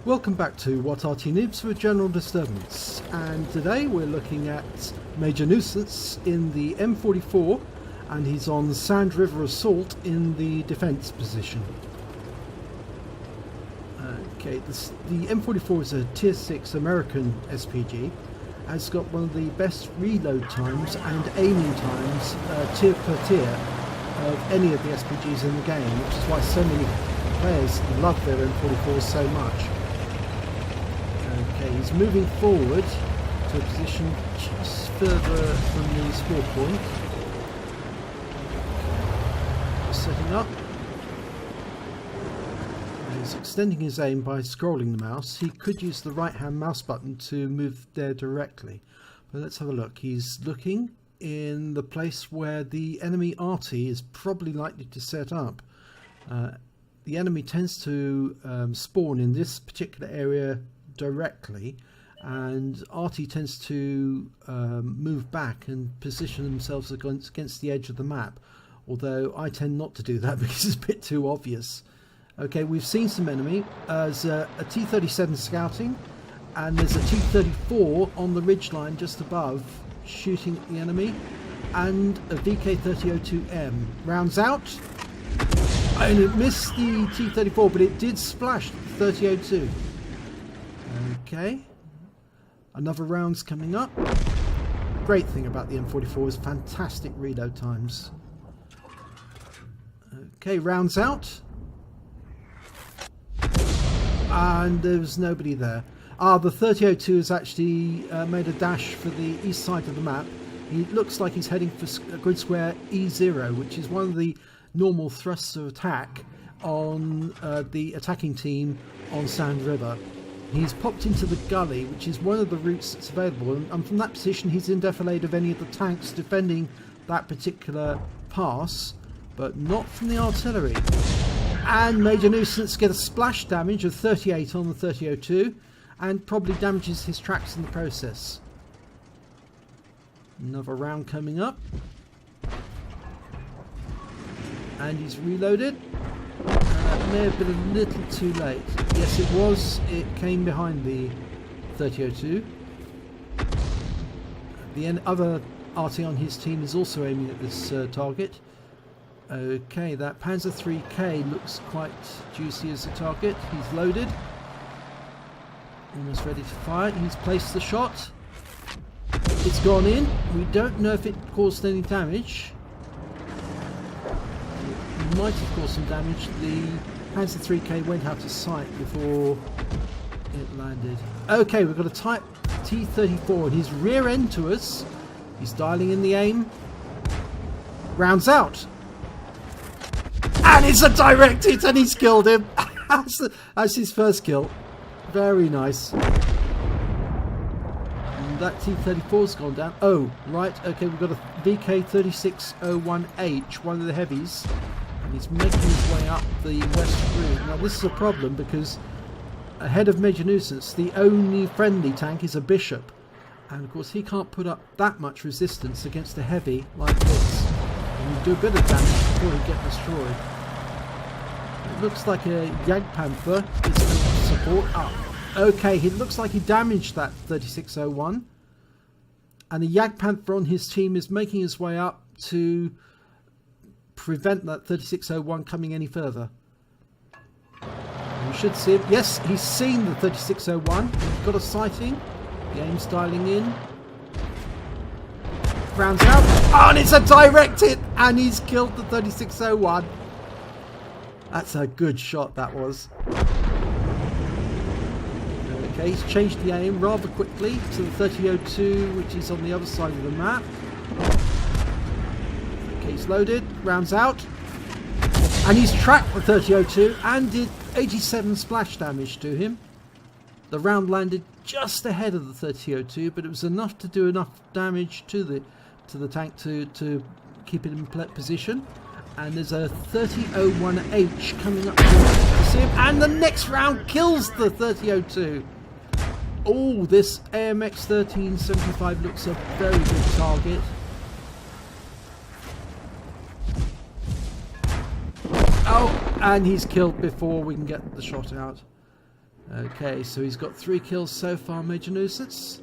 Welcome back to WOT Arty Noobs with General Disturbance, and today we're looking at Major Nuisance in the M44, and he's on Sand River Assault in the defense position. Okay, the M44 is a tier 6 American SPG. Has got one of the best reload times and aiming times tier per tier of any of the SPGs in the game, which is why so many players love their M44s so much. Okay, he's moving forward to a position just further from the spawn point. Setting up. He's extending his aim by scrolling the mouse. He could use the right hand mouse button to move there directly. But let's have a look. He's looking in the place where the enemy Arty is probably likely to set up. The enemy tends to spawn in this particular area directly, and Arty tends to move back and position themselves against the edge of the map, although I tend not to do that because it's a bit too obvious. Okay, we've seen some enemy. There's a T-37 scouting, and there's a T-34 on the ridgeline just above shooting at the enemy, and a VK-3002M. Rounds out, and it missed the T-34, but it did splash the 3002. Okay, another round's coming up. Great thing about the M44 is fantastic reload times. Okay, rounds out, and there's nobody there. The 3002 has actually made a dash for the east side of the map. He looks like he's heading for grid square E0, which is one of the normal thrusts of attack on the attacking team on Sand River. He's popped into the gully, which is one of the routes that's available, and from that position he's in defilade of any of the tanks defending that particular pass, but not from the artillery. And Major Nuisance get a splash damage of 38 on the 3002, and probably damages his tracks in the process. Another round coming up, and he's reloaded. May have been a little too late. Yes, it was. It came behind the 3002. The other Arty on his team is also aiming at this target. Okay, that Panzer 3K looks quite juicy as a target. He's loaded. Almost ready to fire. He's placed the shot. It's gone in. We don't know if it caused any damage. It might have caused some damage. The Panzer 3K went out of sight before it landed. Okay, we've got a Type T-34 and his rear end to us. He's dialing in the aim. Rounds out. And it's a direct hit, and he's killed him. That's his first kill. Very nice. And that T-34's gone down. Oh, right. Okay, we've got a VK-3601H, one of the heavies. And he's making his way up the west route. Now, this is a problem because ahead of Major Nuisance, the only friendly tank is a Bishop. And, of course, he can't put up that much resistance against a heavy like this. And you do a bit of damage before he gets destroyed. It looks like a Jagdpanther is going to support up. Okay, it looks like he damaged that 3601. And the Jagdpanther on his team is making his way up to prevent that 3601 coming any further. You should see it. Yes, he's seen the 3601. He's got a sighting. The aim's dialing in. Rounds out. Oh, and it's a direct hit, and he's killed the 3601. That's a good shot, that was. Okay, he's changed the aim rather quickly to the 3002, which is on the other side of the map. Okay, he's loaded, rounds out, and he's tracked the 3002 and did 87 splash damage to him. The round landed just ahead of the 3002, but it was enough to do enough damage to the tank to keep it in position. And there's a 3001H coming up to see him, and the next round kills the 3002. Oh, this AMX 1375 looks a very good target. Oh, and he's killed before we can get the shot out. Okay, so he's got 3 kills so far, Major Nuisance.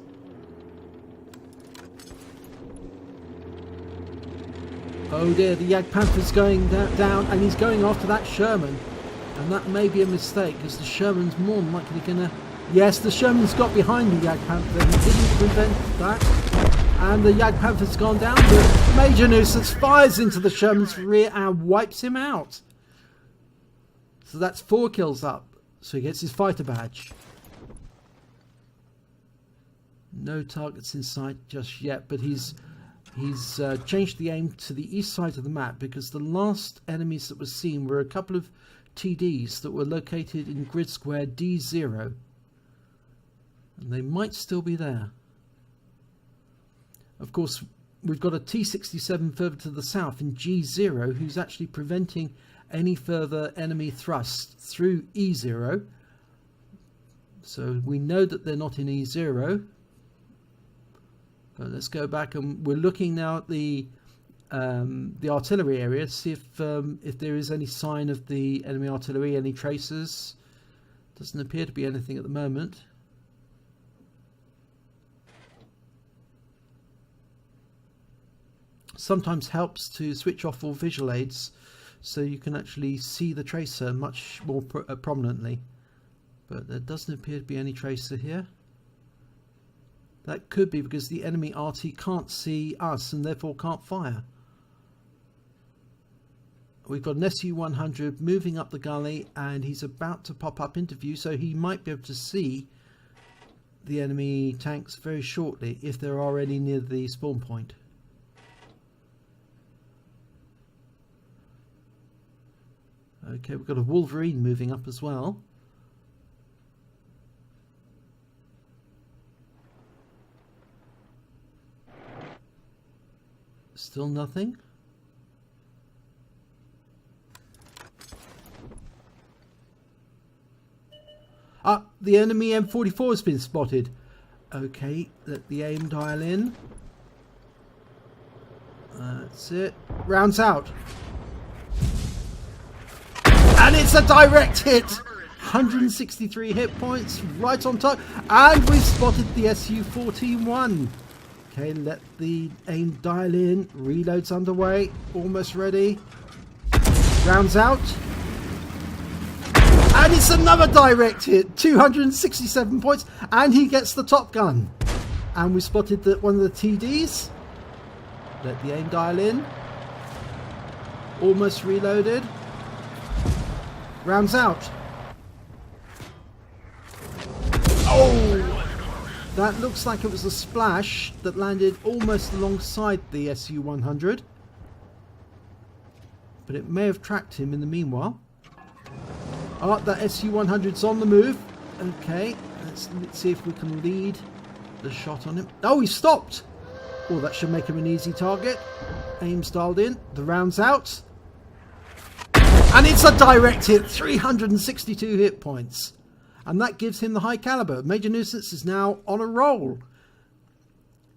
Oh dear, the Jagdpanther's going down, and he's going after that Sherman. And that may be a mistake, because the Sherman's more than likely going to... Yes, the Sherman's got behind the Jagdpanther. He didn't prevent that. And the Jagdpanther's gone down. The Major Nuisance fires into the Sherman's rear and wipes him out. So that's 4 kills up. So he gets his fighter badge. No targets in sight just yet, but he's changed the aim to the east side of the map, because the last enemies that were seen were a couple of TDs that were located in grid square D0. And they might still be there. Of course, we've got a T-67 further to the south in G0 who's actually preventing any further enemy thrust through E0. So we know that they're not in E0. But let's go back, and we're looking now at the artillery area to see if there is any sign of the enemy artillery, any traces. Doesn't appear to be anything at the moment. Sometimes helps to switch off all visual aids so you can actually see the tracer much more prominently. But there doesn't appear to be any tracer here. That could be because the enemy RT can't see us and therefore can't fire. We've got an SU-100 moving up the gully, and he's about to pop up into view, so he might be able to see the enemy tanks very shortly if there are any near the spawn point. Okay, we've got a Wolverine moving up as well. Still nothing. Ah, the enemy M44 has been spotted. Okay, let the aim dial in. That's it. Rounds out. And it's a direct hit. 163 hit points right on top. And we've spotted the SU-14-1. Okay, let the aim dial in. Reload's underway. Almost ready. Rounds out. And it's another direct hit. 267 points. And he gets the Top Gun. And we spotted one of the TDs. Let the aim dial in. Almost reloaded. Rounds out. Oh! That looks like it was a splash that landed almost alongside the SU-100. But it may have tracked him in the meanwhile. Oh, that SU-100's on the move. Okay, let's see if we can lead the shot on him. Oh, he stopped! Oh, that should make him an easy target. Aim's dialed in. The round's out. And it's a direct hit. 362 hit points. And that gives him the high caliber. Major Nuisance is now on a roll.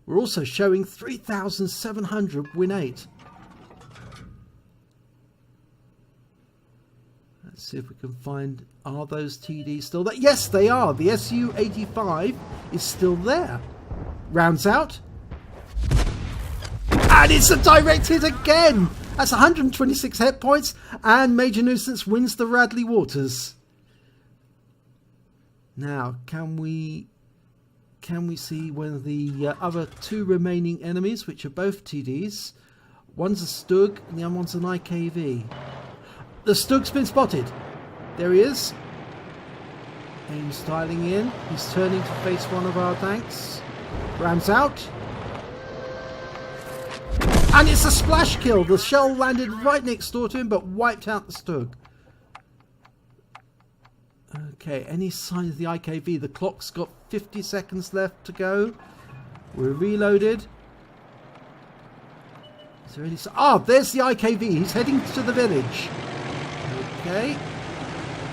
We're also showing 3,700 win 8. Let's see if we can find, are those TDs still there? Yes, they are. The SU-85 is still there. Rounds out. And it's a direct hit again. That's 126 hit points. And Major Nuisance wins the Radley Waters. Now, can we see one of the other 2 remaining enemies, which are both TDs? One's a Stug and the other one's an IKV. The Stug's been spotted. There he is. Aim styling in. He's turning to face one of our tanks. Rams out. And it's a splash kill. The shell landed right next door to him but wiped out the Stug. Okay, any sign of the IKV? The clock's got 50 seconds left to go. We're reloaded. Is there any... Ah, there's the IKV. He's heading to the village. Okay.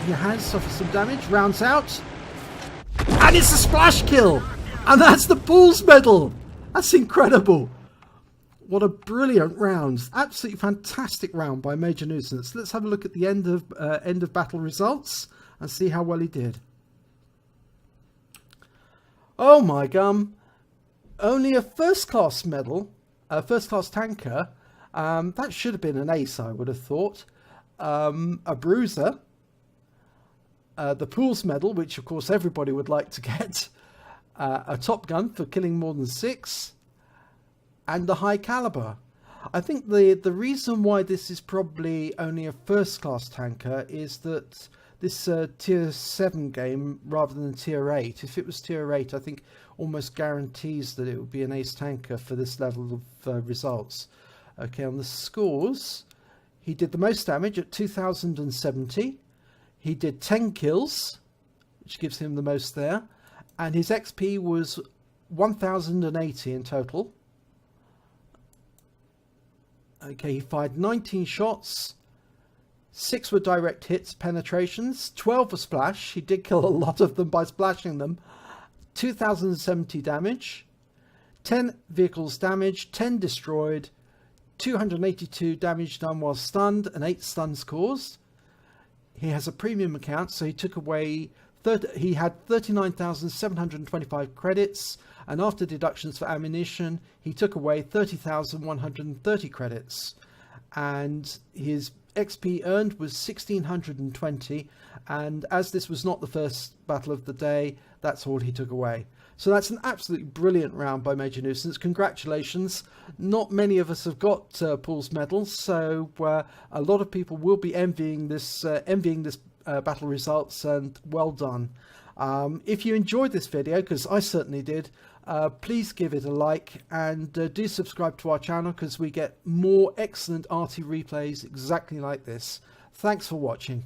He has suffered some damage. Rounds out. And it's a splash kill. And that's the Bulls medal. That's incredible. What a brilliant round. Absolutely fantastic round by Major Nuisance. Let's have a look at the end of battle results and see how well he did. Oh my gum. Only a first class medal, a first class tanker. That should have been an ace, I would have thought. A bruiser. The Pools medal, which of course everybody would like to get. A Top Gun for killing more than 6. And the high caliber. I think the reason why this is probably only a first class tanker is that this tier 7 game rather than tier 8. If it was tier 8, I think almost guarantees that it would be an ace tanker for this level of results. Okay, on the scores, he did the most damage at 2070. He did 10 kills, which gives him the most there. And his XP was 1080 in total. Okay, he fired 19 shots. 6 were direct hits, penetrations. 12 were splash. He did kill a lot of them by splashing them. 2070 damage. 10 vehicles damaged, 10 destroyed. 282 damage done while stunned and 8 stuns caused. He has a premium account, so he took away... he had 39,725 credits, and after deductions for ammunition, he took away 30,130 credits. And his XP earned was 1,620, and as this was not the first battle of the day, that's all he took away. So that's an absolutely brilliant round by Major Nuisance. Congratulations. Not many of us have got Pools medals, so a lot of people will be envying this battle results, and well done. If you enjoyed this video, because I certainly did, please give it a like, and do subscribe to our channel because we get more excellent arty replays exactly like this. Thanks for watching.